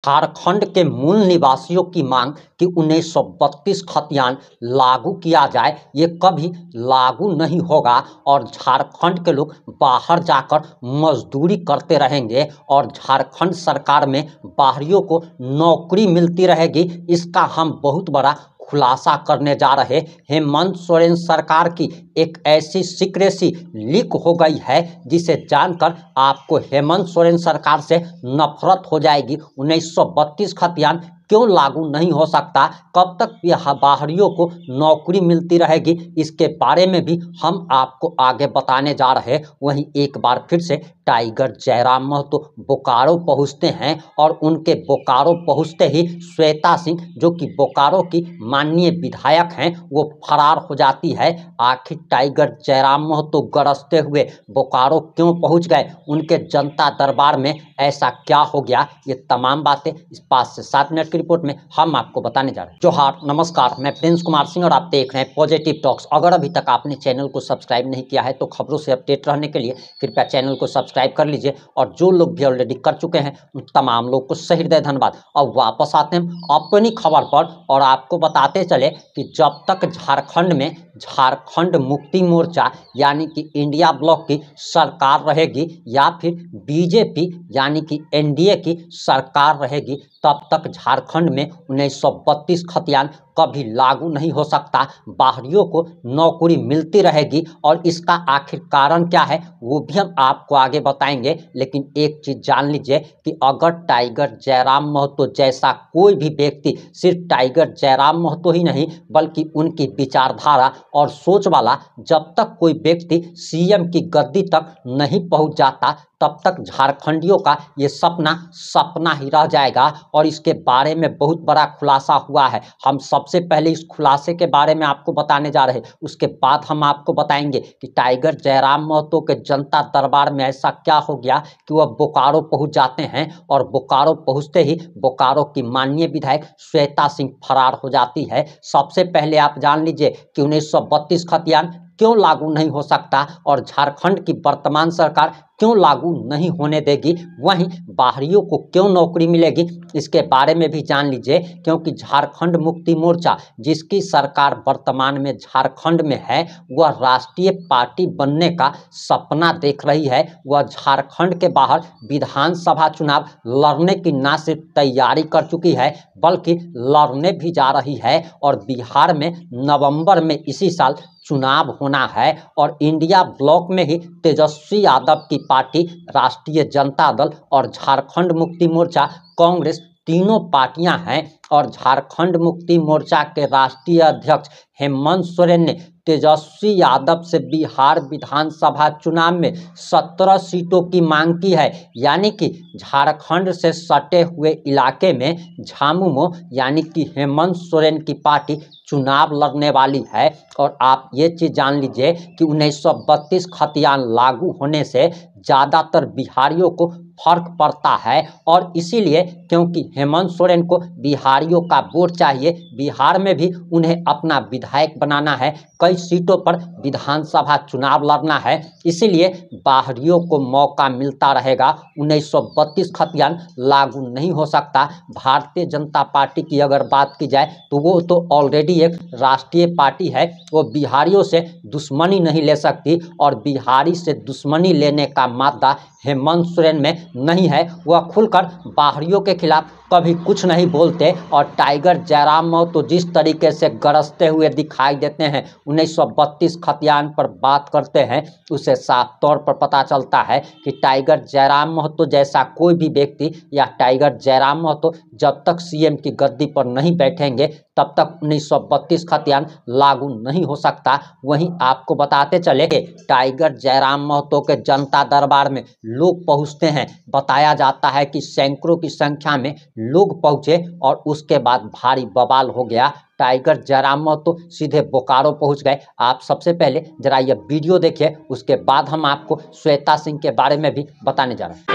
झारखंड के मूल निवासियों की मांग कि 1932 खतियान लागू किया जाए, ये कभी लागू नहीं होगा और झारखंड के लोग बाहर जाकर मजदूरी करते रहेंगे और झारखंड सरकार में बाहरियों को नौकरी मिलती रहेगी। इसका हम बहुत बड़ा खुलासा करने जा रहे। हेमंत सोरेन सरकार की एक ऐसी सीक्रेसी लीक हो गई है जिसे जानकर आपको हेमंत सोरेन सरकार से नफरत हो जाएगी। 1932 खतियान क्यों लागू नहीं हो सकता, कब तक बाहरियों को नौकरी मिलती रहेगी, इसके बारे में भी हम आपको आगे बताने जा रहे। वहीं एक बार फिर से टाइगर जयराम महतो बोकारो पहुंचते हैं और उनके बोकारो पहुंचते ही श्वेता सिंह, जो कि बोकारो की माननीय विधायक हैं, वो फरार हो जाती है। आखिर टाइगर जयराम महतो गरजते हुए बोकारो क्यों पहुंच गए, उनके जनता दरबार में ऐसा क्या हो गया, ये तमाम बातें इस 5 से 7 मिनट की रिपोर्ट में हम आपको बताने जा रहे हैं। जोहार, नमस्कार, मैं प्रिंस कुमार सिंह और आप देख रहे हैं पॉजिटिव टॉक्स। अगर अभी तक आपने चैनल को सब्सक्राइब नहीं किया है तो खबरों से अपडेट रहने के लिए कृपया चैनल को सब्सक्राइब कर लीजिए और जो लोग भी ऑलरेडी कर चुके हैं उन तमाम लोग को सही हृदय धन्यवाद। अब वापस आते हैं अपनी खबर पर और आपको बताते चले कि जब तक झारखंड में झारखंड मुक्ति मोर्चा यानी कि इंडिया ब्लॉक की सरकार रहेगी या फिर बीजेपी यानी कि एनडीए की सरकार रहेगी, तब तक झारखंड में 1932 खतियान कभी लागू नहीं हो सकता। बाहरियों को नौकरी मिलती रहेगी और इसका आखिर कारण क्या है वो भी हम आपको आगे बताएंगे। लेकिन एक चीज जान लीजिए कि अगर टाइगर जयराम महतो जैसा कोई भी व्यक्ति, सिर्फ टाइगर जयराम महतो ही नहीं बल्कि उनकी विचारधारा और सोच वाला जब तक कोई व्यक्ति सीएम की गद्दी तक नहीं पहुंच जाता, तब तक झारखंडियों का ये सपना सपना ही रह जाएगा। और इसके बारे में बहुत बड़ा खुलासा हुआ है। हम सबसे पहले इस खुलासे के बारे में आपको बताने जा रहे हैं, उसके बाद हम आपको बताएंगे कि टाइगर जयराम महतो के जनता दरबार में ऐसा क्या हो गया कि वह बोकारो पहुंच जाते हैं और बोकारो पहुंचते ही बोकारो की माननीय विधायक श्वेता सिंह फरार हो जाती है। सबसे पहले आप जान लीजिए कि 1932 खतियान क्यों लागू नहीं हो सकता और झारखंड की वर्तमान सरकार क्यों लागू नहीं होने देगी, वहीं बाहरियों को क्यों नौकरी मिलेगी, इसके बारे में भी जान लीजिए। क्योंकि झारखंड मुक्ति मोर्चा जिसकी सरकार वर्तमान में झारखंड में है, वह राष्ट्रीय पार्टी बनने का सपना देख रही है। वह झारखंड के बाहर विधानसभा चुनाव लड़ने की न सिर्फ तैयारी कर चुकी है बल्कि लड़ने भी जा रही है। और बिहार में नवंबर में इसी साल चुनाव होना है और इंडिया ब्लॉक में ही तेजस्वी यादव की पार्टी राष्ट्रीय जनता दल और झारखंड मुक्ति मोर्चा कांग्रेस तीनों पार्टियां हैं। और झारखंड मुक्ति मोर्चा के राष्ट्रीय अध्यक्ष हेमंत सोरेन ने तेजस्वी यादव से बिहार विधानसभा चुनाव में 17 सीटों की मांग की है। यानी कि झारखंड से सटे हुए इलाके में झामुमो यानी कि हेमंत सोरेन की पार्टी चुनाव लड़ने वाली है। और आप ये चीज़ जान लीजिए कि 1932 खतियान लागू होने से ज़्यादातर बिहारियों को फर्क पड़ता है और इसीलिए क्योंकि हेमंत सोरेन को बिहारियों का वोट चाहिए, बिहार में भी उन्हें अपना विधायक बनाना है, कई सीटों पर विधानसभा चुनाव लड़ना है, इसीलिए बाहरियों को मौका मिलता रहेगा। 1932 खतियान लागू नहीं हो सकता। भारतीय जनता पार्टी की अगर बात की जाए तो वो तो ऑलरेडी एक राष्ट्रीय पार्टी है, वो बिहारियों से दुश्मनी नहीं ले सकती और बिहारी से दुश्मनी लेने का मादा हेमंत सोरेन में नहीं है। वह खुलकर बाहरियों के खिलाफ कभी कुछ नहीं बोलते और टाइगर जयराम महतो जिस तरीके से गरजते हुए दिखाई देते हैं 1932 खतियान पर बात करते हैं, उसे साफ तौर पर पता चलता है कि टाइगर जयराम महतो जैसा कोई भी व्यक्ति या टाइगर जयराम महतो जब तक सीएम की गद्दी पर नहीं बैठेंगे तब तक 1932 खतियान लागू नहीं हो सकता। वहीं आपको बताते चले कि टाइगर जयराम महतो के जनता दरबार में लोग पहुंचते हैं, बताया जाता है कि सैकड़ों की संख्या में लोग पहुंचे और उसके बाद भारी बवाल हो गया। टाइगर जयराम महतो सीधे बोकारो पहुंच गए। आप सबसे पहले जरा यह वीडियो देखिए, उसके बाद हम आपको श्वेता सिंह के बारे में भी बताने जा रहे हैं।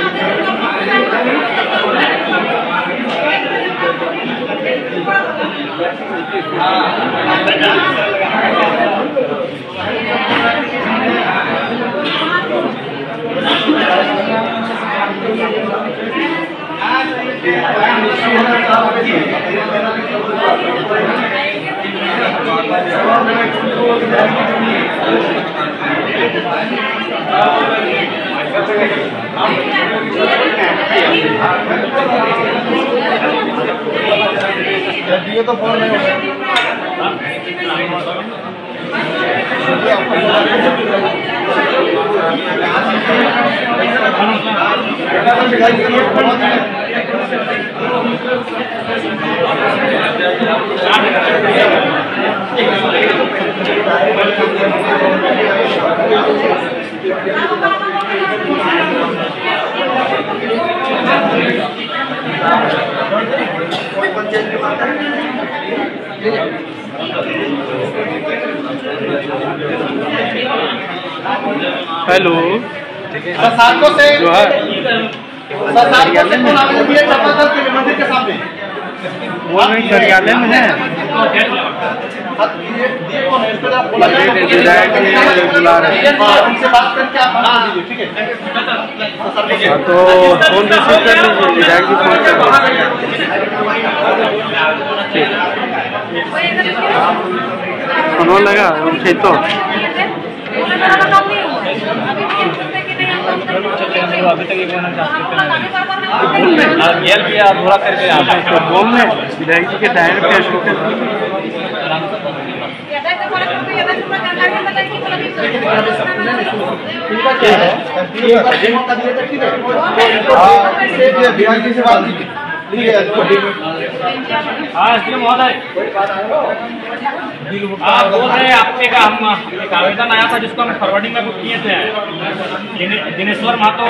ये तो फोन नहीं हेलो सातों से जो है सातों से कौन आगे दिए चापाकल के मंदिर के सामने वो नहीं कार्यालय में है। दिए कौन है इसको जरा बोला विधायक बुला रहे हैं। उनसे बात करके आप बना दीजिए, ठीक है। तो फोन रिसीव कर लीजिए, विधायक जी फोन कर फोन लगा उठे तो अभी तक थोड़ा करके तो बोल रहे विधायक जी के डायरेक्ट बिहार से बात महोदय आप बोल रहे हैं आपके का हम एक आवेदन आया था जिसको हम फॉरवर्डिंग में बुक किए थे दिनेश महतो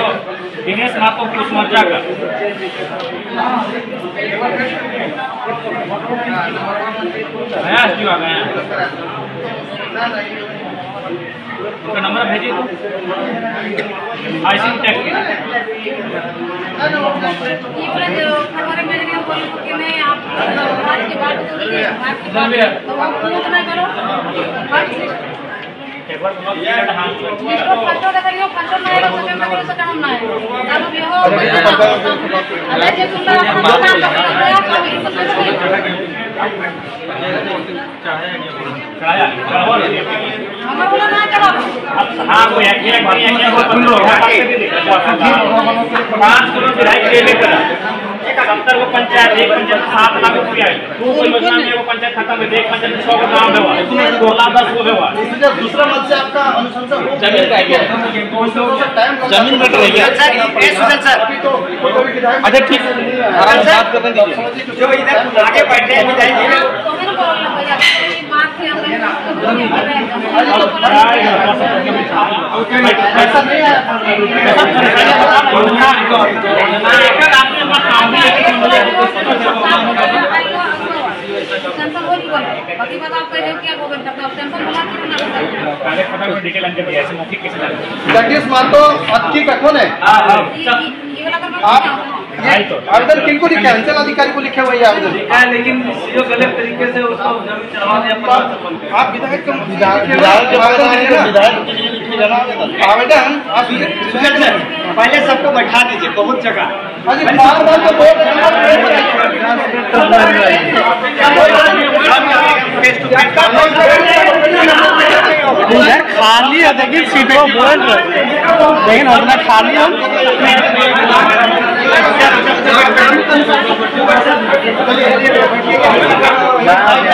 की उस मोर्चा का नया एसडीओ आ गए हैं, उसका नंबर भेजिए तो आईसी टैग हाँ वो एक 5 किलो एक 70 को पंचायत एक पंचायत 7 लाख रुपया कोई योजना में वो पंचायत खत्म है, एक पंचायत 100 का काम हुआ 16-10 को हुआ। दूसरा मत से आपका अनुशंसा जमीन का आइडिया जमीन में रह गया सर। अच्छा ठीक आराम से बात करने दीजिए, जो इधर आगे बैठे हैं जगदीश महतो अच्छी कथन है। आप आवेदन किनको लिखे? अंचल अधिकारी को लिखे हुए आवेदन, लेकिन जो गलत तरीके से उसको जमीन चढ़वा दिया। आप विधायक आवेदन पहले सबको बैठा दीजिए बहुत जगह खाली है, देखिए सीटों बोल रहे लेकिन उतना खाली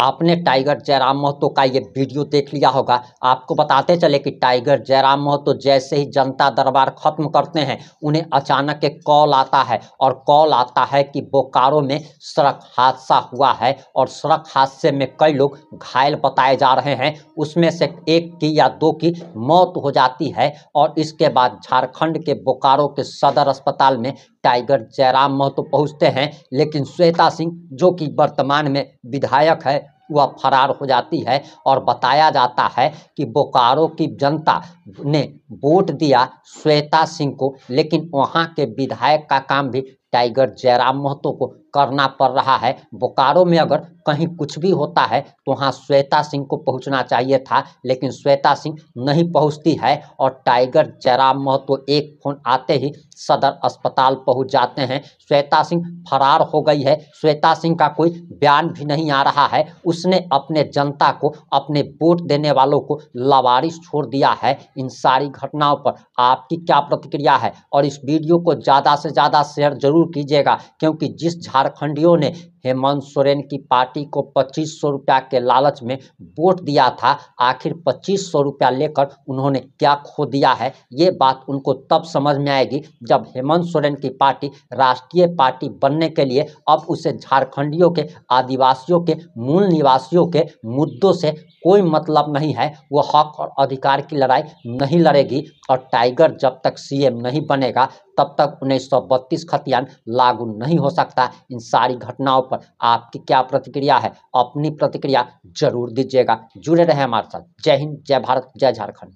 आपने टाइगर जयराम महतो का ये वीडियो देख लिया होगा। आपको बताते चले कि टाइगर जयराम महतो जैसे ही जनता दरबार खत्म करते हैं उन्हें अचानक एक कॉल आता है और कॉल आता है कि बोकारो में सड़क हादसा हुआ है और सड़क हादसे में कई लोग घायल बताए जा रहे हैं। उसमें से एक की या दो की मौत हो जाती है और इसके बाद झारखंड के बोकारो के सदर अस्पताल में टाइगर जयराम महतो पहुंचते हैं, लेकिन श्वेता सिंह जो कि वर्तमान में विधायक है वह फरार हो जाती है और बताया जाता है कि बोकारो की जनता ने वोट दिया श्वेता सिंह को, लेकिन वहां के विधायक का काम भी टाइगर जयराम महतो को करना पड़ रहा है। बोकारो में अगर कहीं कुछ भी होता है तो वहाँ श्वेता सिंह को पहुँचना चाहिए था, लेकिन श्वेता सिंह नहीं पहुँचती है और टाइगर जयराम महतो एक फ़ोन आते ही सदर अस्पताल पहुँच जाते हैं। श्वेता सिंह फरार हो गई है। श्वेता सिंह का कोई बयान भी नहीं आ रहा है। उसने अपने जनता को, अपने वोट देने वालों को लावारिस छोड़ दिया है। इन सारी घटनाओं पर आपकी क्या प्रतिक्रिया है? और इस वीडियो को ज़्यादा से ज़्यादा शेयर जरूर कीजिएगा, क्योंकि जिस झारखंडियों ने हेमंत सोरेन की पार्टी को 2500 रुपया के लालच में वोट दिया था, आखिर 2500 रुपया लेकर उन्होंने क्या खो दिया है, ये बात उनको तब समझ में आएगी जब हेमंत सोरेन की पार्टी राष्ट्रीय पार्टी बनने के लिए अब उसे झारखंडियों के, आदिवासियों के, मूल निवासियों के मुद्दों से कोई मतलब नहीं है। वो हक और अधिकार की लड़ाई नहीं लड़ेगी और टाइगर जब तक सीएम नहीं बनेगा तब तक 1932 खतियान लागू नहीं हो सकता। इन सारी घटनाओं पर आपकी क्या प्रतिक्रिया है? अपनी प्रतिक्रिया जरूर दीजिएगा। जुड़े रहे हमारे साथ। जय हिंद, जय भारत, जय झारखंड।